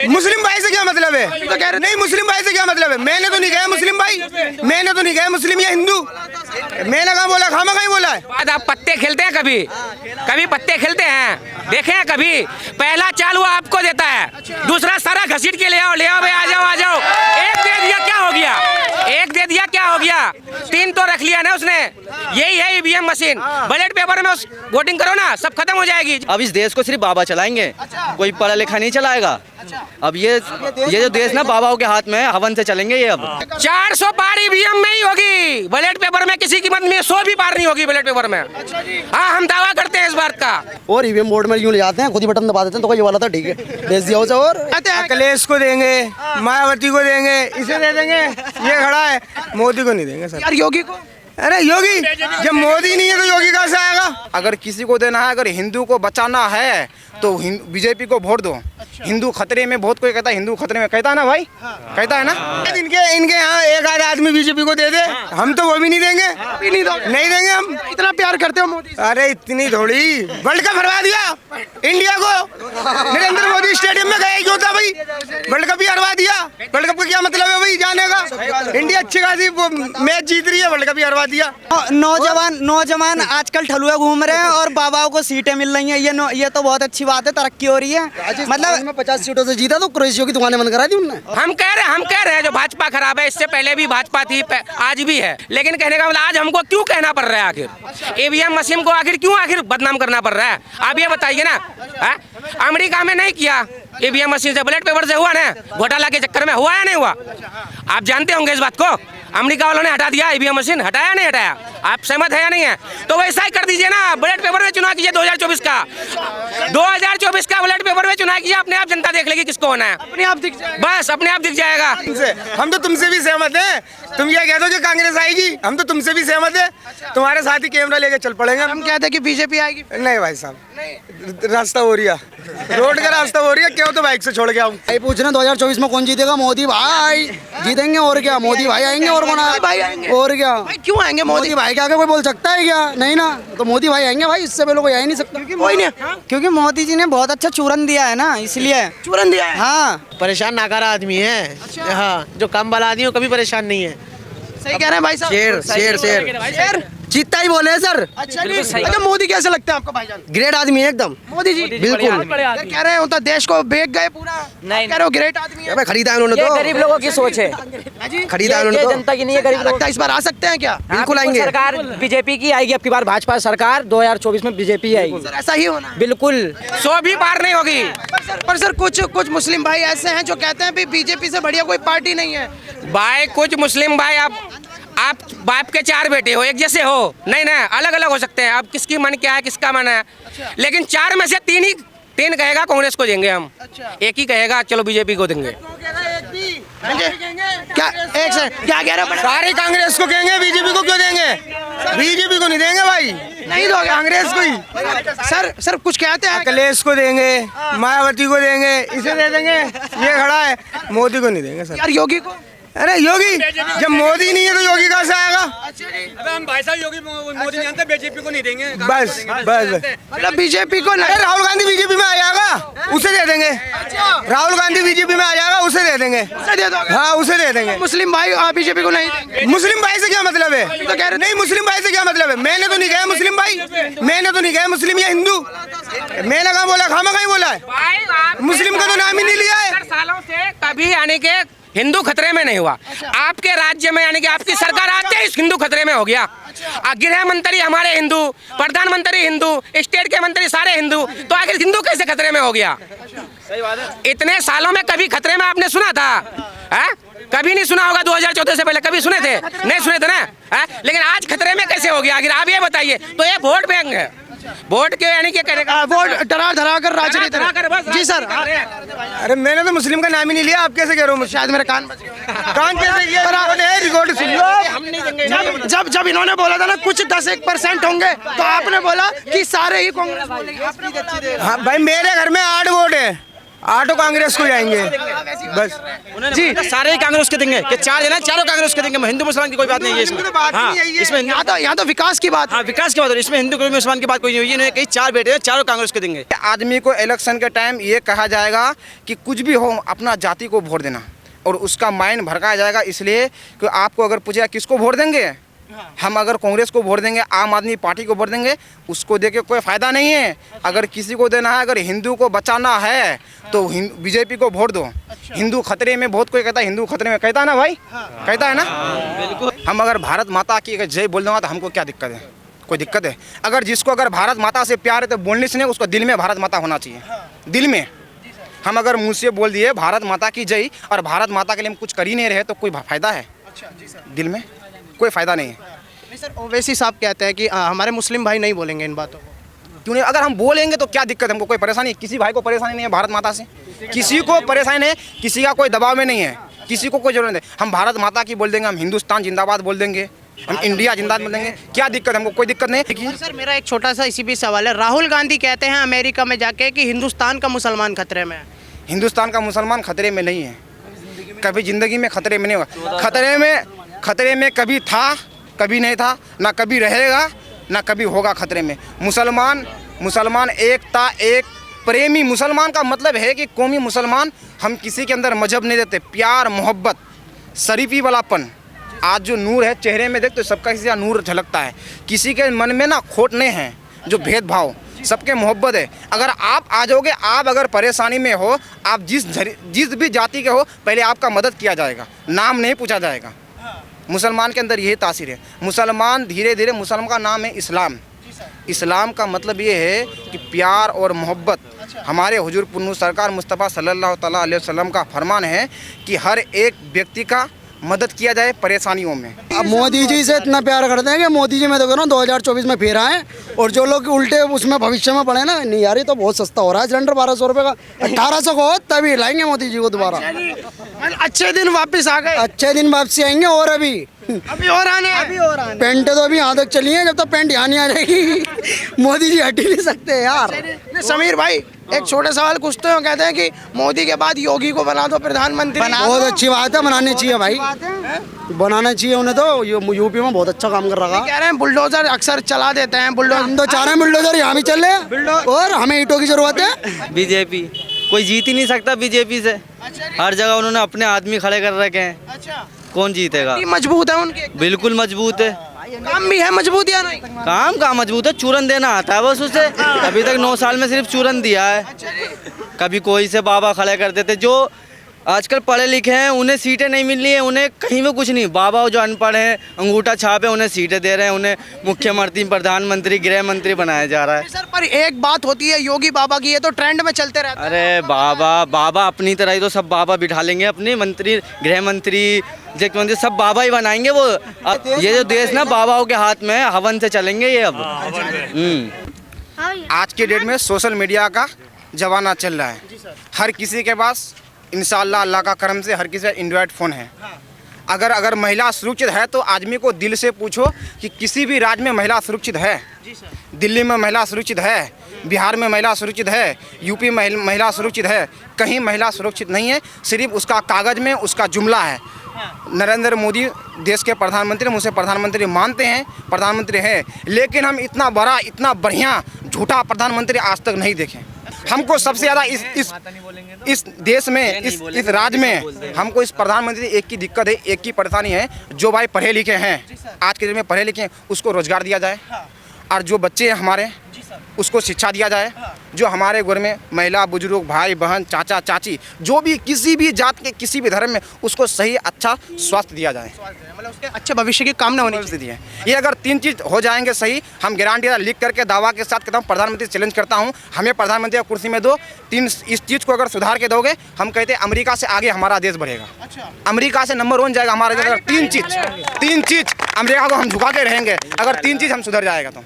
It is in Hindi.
मुस्लिम भाई से क्या मतलब है? तो कह रहे नहीं, मुस्लिम भाई से क्या मतलब है? मैंने तो नहीं कहा मुस्लिम भाई, मैंने तो नहीं कहा मुस्लिम या हिंदू, मैंने कहा बोला, खामा कहीं बोला है। बाद आप पत्ते खेलते हैं कभी? कभी पत्ते खेलते हैं? देखे हैं कभी? पहला चाल वो आपको देता है, दूसरा सारा घसीट के ले आओ भाई, आ जाओ आ जाओ। एक दे दिया क्या हो गया? एक दे दिया क्या हो गया? 3 तो रख लिया ना उसने। यही है ईवीएम मशीन। बैलेट पेपर में वोटिंग करो ना, सब खत्म हो जाएगी। अब इस देश को सिर्फ बाबा चलाएंगे, कोई पढ़ा लिखा नहीं चलाएगा। अब ये जो देश ना बाबाओं के हाथ में है, हवन से चलेंगे ये। अब 400 पार ईवीएम में ही होगी, बैलेट पेपर में किसी कीमत में 100 भी पार नहीं होगी बैलेट पेपर में। हाँ, हम दावा करते हैं इस बात का। और ईवीएम बोर्ड में यूं ले जाते हैं, खुद ही बटन दबा देते हैं, तो ये वाला था ठीक है, भेज दिया उसे। और अखिलेश को देंगे, मायावती को देंगे, इसे दे देंगे, ये खड़ा है, मोदी को नहीं देंगे सर। यार योगी को, अरे योगी, जब मोदी नहीं है तो योगी कहाँ से आएगा? अगर किसी को देना है, अगर हिंदू को बचाना है तो बीजेपी को वोट दो। हिंदू खतरे में, बहुत कोई कहता है हिंदू खतरे में, कहता है ना भाई, कहता है ना। इनके यहाँ एक आध आदमी बीजेपी को दे दे, हम तो वो भी नहीं देंगे, नहीं देंगे हम। इतना प्यार करते हो मोदी से? अरे इतनी थोड़ी, वर्ल्ड कप हरवा दिया इंडिया को, नरेंद्र मोदी स्टेडियम में गए क्यों था भाई? वर्ल्ड कप ही हरवा दिया। वर्ल्ड कप का क्या मतलब है भाई जाने का? इंडिया अच्छी खासी मैच जीत रही है, वर्ल्ड कप ही हरवा दिया। नौजवान आजकल ठलुआ घूम रहे हैं और बाबाओं को सीटें मिल रही हैं, ये तो बहुत अच्छी बात है, तरक्की हो रही है। मतलब 50 सीटों से जीता तो क्रोएशिया की दुकानें बंद करा दी उन्होंने। हम कह रहे हैं जो भाजपा खराब है, इससे पहले भी भाजपा थी, आज भी है, लेकिन कहने का मतलब आज हमको क्यों कहना पड़ रहा है? आखिर ईवीएम मशीन को आखिर बदनाम करना पड़ रहा है? आप ये बताइए ना। अमेरिका में नहीं किया ईवीएम मशीन से, बैलेट पेपर से हुआ ना, घोटाला के चक्कर में हुआ या नहीं हुआ? आप जानते होंगे इस बात को। अमेरिका वालों ने हटा दिया ईवीएम मशीन, हटाया नहीं हटाया? आप सहमत है या नहीं है? तो वैसा ही कर दीजिए ना, बैलेट पेपर में चुनाव कीजिए 2024 का। 2024 का बैलेट पेपर में चुनाव कीजिए, अपने आप जनता देख लेगी किसको होना है, अपने आप दिख जाएगा। बस अपने आप दिख जाएगा। हम तो तुमसे भी सहमत हैं। तुम ये कह दो कि कांग्रेस आएगी, हम तो तुमसे भी सहमत है। तुम्हारे साथ ही कैमरा लेके चल पड़ेंगे। हम कहते हैं कि बीजेपी आएगी। नहीं भाई साहब, रास्ता हो रहा, रोड का रास्ता हो रहा है, क्यों तो बाइक से छोड़ के आऊँ। भाई पूछ रहे 2024 में कौन जीतेगा? मोदी भाई जीतेंगे, और क्या, मोदी भाई आएंगे, और कौन भाई आएंगे, और क्या? भाई क्यों आएंगे? मोदी भाई के आगे कोई बोल सकता है क्या? नहीं ना, तो मोदी भाई आएंगे भाई, इससे पहले कोई आ ही नहीं सकता। कोई नहीं, क्योंकि मोदी जी ने बहुत अच्छा चूरन दिया है ना, इसलिए चूरन दिया है। हाँ, परेशान नाकारा आदमी है। हाँ, जो काम वाला आदमी है कभी परेशान नहीं है। सही कह रहे हैं भाई साहब। शेर जीतता ही बोले सर। अच्छा, मोदी कैसे लगता है आपको भाईजान? ग्रेट आदमी है एकदम, मोदी जी बिल्कुल। यार कह रहे हैं तो देश को बेच गए पूरा, नहीं कह रहे हो ग्रेट आदमी है। खरीदा है उन्होंने, तो गरीब लोगों की सोच है, खरीदा है उन्होंने, जनता की नहीं है, गरीब लोगों लगता है इस बार आ सकते हैं क्या? बिल्कुल आएंगे। सरकार बीजेपी की आएगी, अब की बार भाजपा सरकार 2024 में बीजेपी आएगी। सर ऐसा ही होना है। बिल्कुल 100 भी पार नहीं होगी। पर सर कुछ मुस्लिम भाई ऐसे हैं जो कहते हैं बीजेपी से बढ़िया कोई पार्टी नहीं है। भाई कुछ मुस्लिम भाई, आप बाप के 4 बेटे हो, एक जैसे हो नहीं ना, अलग अलग हो सकते हैं। अब किसकी मन क्या है, किसका मन है, लेकिन 4 में से 3 कहेगा कांग्रेस को देंगे हम, एक ही कहेगा चलो बीजेपी को देंगे। क्या एक से क्या कह रहे हैं? सारे कांग्रेस को कहेंगे, बीजेपी को क्यों देंगे? बीजेपी को नहीं देंगे भाई, नहीं दोगे? कांग्रेस को ही। सर कुछ कहते हैं? अखिलेश को देंगे, मायावती को देंगे, इसे दे देंगे, ये खड़ा है, मोदी को नहीं देंगे सर। यार योगी को, अरे योगी, जब मोदी नहीं है तो योगी कहाँ से आएगा? अबे हम भाई साहब योगी मोदी नहीं जानते, बीजेपी को नहीं देंगे। बस मतलब बीजेपी को अरे राहुल गांधी बीजेपी में आ जाएगा, उसे दे देंगे। राहुल गांधी बीजेपी में आ जाएगा, उसे दे देंगे। हाँ, उसे दे देंगे। मुस्लिम भाई बीजेपी को नहीं देंगे। मुस्लिम भाई से क्या मतलब है? तो कह रहे नहीं, मुस्लिम भाई से क्या मतलब है? मैंने तो नहीं कहा मुस्लिम भाई, मैंने तो नहीं कहा मुस्लिम या हिंदू, मैंने कहा बोला, खामा कहीं बोला है? मुस्लिम का तो नाम ही नहीं लिया है। सालों से कभी यानी कि हिंदू खतरे में नहीं हुआ। आपके राज्य में यानी कि आपकी सरकार आते ही हिंदू खतरे में हो गया। गृह मंत्री हमारे हिंदू, प्रधानमंत्री हिंदू, स्टेट के मंत्री सारे हिंदू, तो आखिर हिंदू कैसे खतरे में हो गया? इतने सालों में कभी खतरे में आपने सुना था? कभी नहीं सुना होगा। 2014 से पहले कभी सुने थे? नहीं सुने थे ना। लेकिन आज खतरे में कैसे हो गया आखिर, आप ये बताइए। तो ये वोट बैंक है, वोट के यानी क्या करेगा? वोट डरा कर राजनीति। जी सर। अरे मैंने तो मुस्लिम का नाम ही नहीं लिया, आप कैसे कह रहे हो? शायद मेरे कान कैसे रिकॉर्ड सुन लो। जब इन्होंने बोला था ना कुछ 10-1% होंगे, तो आपने बोला कि सारे ही कांग्रेस बोलेगी। हाँ भाई, मेरे घर में 8 वोट है, ऑटो कांग्रेस को जाएंगे बस। जी सारे ही कांग्रेस के देंगे कि 4 देना, चारों कांग्रेस के देंगे। हिंदू मुसलमान की कोई बात नहीं है इसमें। हाँ, इसमें यहाँ तो विकास की बात। हाँ, विकास की बात हो रही है, इसमें हिंदू कोई मुसलमान की बात कोई नहीं हुई। इन्होंने कही 4 बेटे हैं, चारों कांग्रेस के देंगे। आदमी को इलेक्शन के टाइम ये कहा जाएगा कि कुछ भी हो अपना जाति को वोट देना, और उसका माइंड भड़काया जाएगा। इसलिए कि आपको अगर पूछेगा किसको वोट देंगे, हम अगर कांग्रेस को वोट देंगे, आम आदमी पार्टी को वोट देंगे, उसको देके कोई फ़ायदा नहीं है। अगर किसी को देना है, अगर हिंदू को बचाना है तो बीजेपी को वोट दो। हिंदू खतरे में, बहुत कोई कहता है हिंदू खतरे में, कहता है ना भाई, कहता है ना। बिल्कुल। हम अगर भारत माता की अगर जय बोल दूँगा तो हमको क्या दिक्कत है? कोई दिक्कत है? अगर जिसको अगर भारत माता से प्यार है तो बोलने से नहीं, उसको दिल में भारत माता होना चाहिए, दिल में। हम अगर मुँह से बोल दिए भारत माता की जय और भारत माता के लिए हम कुछ कर ही नहीं रहे तो कोई फ़ायदा है? दिल में कोई फ़ायदा नहीं है। नहीं सर, ओवैसी साहब कहते हैं कि हमारे मुस्लिम भाई नहीं बोलेंगे इन बातों को। क्यों नहीं? अगर हम बोलेंगे तो क्या दिक्कत है? हमको कोई परेशानी, किसी भाई को परेशानी नहीं है भारत माता से, किसी को परेशानी नहीं है, किसी का कोई दबाव में नहीं है, किसी को कोई जरूरत नहीं। हम भारत माता की बोल देंगे, हम हिंदुस्तान जिंदाबाद बोल देंगे, हम इंडिया जिंदाबाद बोल देंगे, क्या दिक्कत है? हमको कोई दिक्कत नहीं है। सर मेरा एक छोटा सा इसी भी सवाल है, राहुल गांधी कहते हैं अमेरिका में जाके कि हिंदुस्तान का मुसलमान खतरे में है। हिंदुस्तान का मुसलमान खतरे में नहीं है, कभी ज़िंदगी में खतरे में नहीं होगा। खतरे में कभी था, कभी नहीं था, ना कभी रहेगा, ना कभी होगा खतरे में। मुसलमान एकता, एक प्रेमी मुसलमान का मतलब है कि कौमी मुसलमान। हम किसी के अंदर मजहब नहीं देते, प्यार मोहब्बत शरीफी वालापन। आज जो नूर है चेहरे में देख तो सबका किसी का नूर झलकता है, किसी के मन में ना खोट नहीं है, जो भेदभाव, सबके मोहब्बत है। अगर आप आ जाओगे, आप अगर परेशानी में हो, आप जिस भी जाति के हो, पहले आपका मदद किया जाएगा, नाम नहीं पूछा जाएगा। मुसलमान के अंदर यही तासीर है। मुसलमान धीरे धीरे, मुसलमान का नाम है इस्लाम। इस्लाम का मतलब ये है कि प्यार और मोहब्बत। हमारे हुजूर पुन्नू सरकार मुस्तफ़ा सल्लल्लाहु तआला अलैहि वसल्लम का फरमान है कि हर एक व्यक्ति का मदद किया जाए परेशानियों में। अब मोदी जी से इतना प्यार करते हैं कि मोदी जी, मैं तो कह रहा हूँ 2024 में फिर आए, और जो लोग उल्टे उसमें भविष्य में पड़े ना, नहीं यार ये तो बहुत सस्ता हो रहा है सिलेंडर, 1200 रुपये का, 1800 को हो तभी लाएंगे मोदी जी को दोबारा। अच्छे दिन वापस आ गए, अच्छे दिन वापसी आएंगे। और अभी और आने पेंट तो अभी यहाँ तक चली है, जब तक पेंट यहाँ नहीं आ जाएगी मोदी जी हट ही नहीं सकते यार। समीर भाई एक छोटे सवाल पूछते हैं, कहते हैं कि मोदी के बाद योगी को बना दो प्रधानमंत्री। बहुत अच्छी बात है, बनानी चाहिए भाई, बनाना चाहिए उन्हें। तो यूपी में बहुत अच्छा काम कर रहा है। कह रहे हैं बुलडोजर अक्सर चला देते हैं, बुलडोजर। हम तो चाह रहे हैं बुलडोजर यहाँ भी चल रहे, और हमें ईंटों की जरूरत है। बीजेपी कोई जीत ही नहीं सकता बीजेपी से। हर जगह उन्होंने अपने आदमी खड़े कर रखे हैं। अच्छा, कौन जीतेगा? मजबूत है उनके, बिल्कुल मजबूत है। काम भी है मजबूत या नहीं? काम का मजबूत है, चूरन देना आता है बस उसे। अभी तक 9 साल में सिर्फ चूरन दिया है। कभी कोई से बाबा खड़े कर देते। जो आजकल पढ़े लिखे हैं उन्हें सीटें नहीं मिल रही हैं, उन्हें कहीं में कुछ नहीं। बाबा जो अनपढ़ हैं, अंगूठा छाप है, उन्हें सीटें दे रहे हैं, उन्हें मुख्यमंत्री, प्रधानमंत्री, गृह मंत्री बनाया जा रहा है। सर पर एक बात होती है योगी बाबा की, ये तो ट्रेंड में चलते रहता है। अरे बाबा अपनी तरह ही तो सब बाबा बिठा लेंगे, अपने मंत्री, गृह मंत्री, मुख्यमंत्री सब बाबा ही बनाएंगे वो। ये जो देश ना बाबाओं के हाथ में, हवन से चलेंगे ये अब। आज के डेट में सोशल मीडिया का जमाना चल रहा है, हर किसी के पास इंशाअल्लाह अल्लाह का करम से हर किसी का एंड्रॉयड फ़ोन है। अगर महिला सुरक्षित है तो आदमी को दिल से पूछो कि किसी भी राज्य में महिला सुरक्षित है? दिल्ली में महिला सुरक्षित है, बिहार में महिला सुरक्षित है, यूपी में महिला सुरक्षित है? कहीं महिला सुरक्षित नहीं है, सिर्फ उसका कागज़ में उसका जुमला है। नरेंद्र मोदी देश के प्रधानमंत्री, हम उसे प्रधानमंत्री मानते हैं, प्रधानमंत्री हैं, लेकिन हम इतना बड़ा, इतना बढ़िया झूठा प्रधानमंत्री आज तक नहीं देखे। हमको सबसे ज़्यादा इस देश में, इस राज्य में हमको इस प्रधानमंत्री एक की दिक्कत है, एक की परेशानी है। जो भाई पढ़े लिखे हैं, आज के दिन में पढ़े लिखे हैं, उसको रोजगार दिया जाए, और जो बच्चे हैं हमारे उसको शिक्षा दिया जाए। जो हमारे घर में महिला, बुजुर्ग, भाई बहन, चाचा चाची, जो भी किसी भी जात के, किसी भी धर्म में, उसको सही अच्छा स्वास्थ्य दिया जाए, मतलब उसके अच्छे भविष्य की कामना होनी चाहिए। ये अगर 3 चीज़ हो जाएंगे सही, हम गारंटी लिख करके दावा के साथ कहता हूँ, प्रधानमंत्री चैलेंज करता हूँ, हमें प्रधानमंत्री की कुर्सी में दो। इस चीज़ को अगर सुधार के दोगे, हम कहते हैं अमेरिका से आगे हमारा देश बढ़ेगा। अमेरिका से नंबर 1 जाएगा हमारा देश। अगर 3 चीज़ अमेरिका को हम झुकाते रहेंगे, अगर 3 चीज़ हम सुधर जाएगा तो।